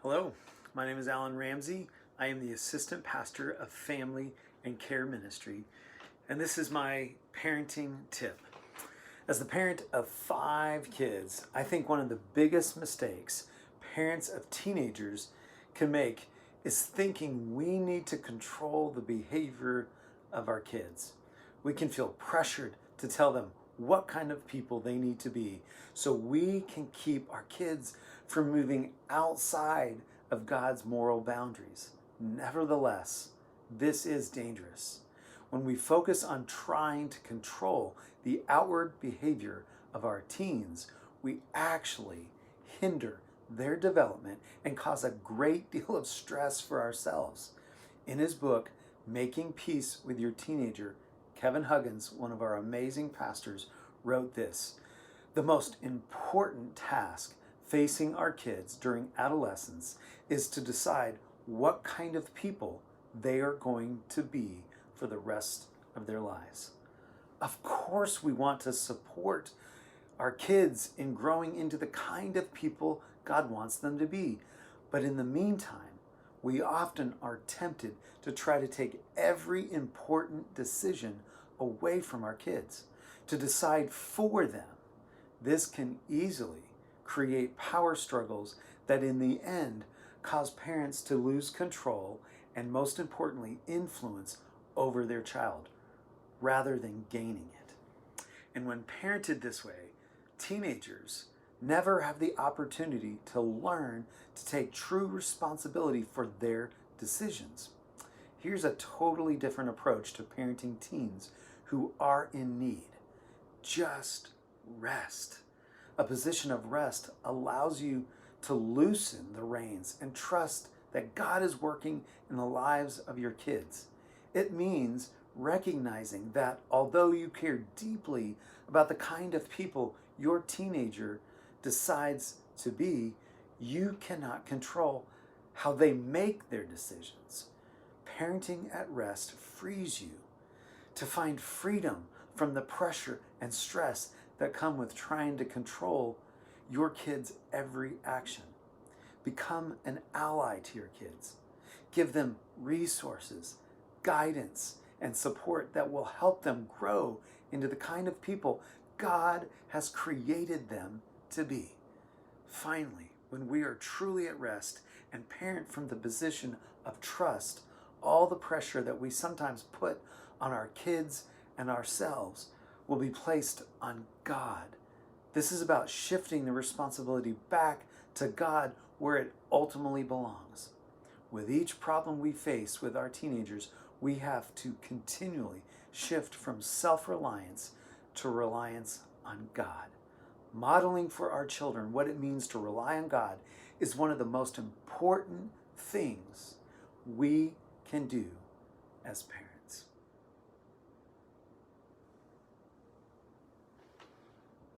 Hello, my name is Alan Ramsey. I am the Assistant Pastor of Family and Care Ministry, and this is my parenting tip. As the parent of 5 kids, I think one of the biggest mistakes parents of teenagers can make is thinking we need to control the behavior of our kids. We can feel pressured to tell them what kind of people they need to be so we can keep our kids from moving outside of God's moral boundaries. Nevertheless, this is dangerous. When we focus on trying to control the outward behavior of our teens, we actually hinder their development and cause a great deal of stress for ourselves. In his book, Making Peace with Your Teenager, Kevin Huggins, one of our amazing pastors, wrote this: "The most important task facing our kids during adolescence is to decide what kind of people they are going to be for the rest of their lives." Of course, we want to support our kids in growing into the kind of people God wants them to be. But in the meantime, we often are tempted to try to take every important decision away from our kids, to decide for them. This can easily create power struggles that in the end cause parents to lose control and, most importantly, influence over their child rather than gaining it. And when parented this way, teenagers never have the opportunity to learn to take true responsibility for their decisions. Here's a totally different approach to parenting teens who are in need. Just rest. A position of rest allows you to loosen the reins and trust that God is working in the lives of your kids. It means recognizing that although you care deeply about the kind of people your teenager decides to be, you cannot control how they make their decisions. Parenting at rest frees you to find freedom from the pressure and stress that come with trying to control your kids' every action. Become an ally to your kids. Give them resources, guidance, and support that will help them grow into the kind of people God has created them to be. Finally, when we are truly at rest and parent from the position of trust, all the pressure that we sometimes put on our kids and ourselves will be placed on God. This is about shifting the responsibility back to God where it ultimately belongs. With each problem we face with our teenagers, we have to continually shift from self-reliance to reliance on God. Modeling for our children what it means to rely on God is one of the most important things we can do as parents.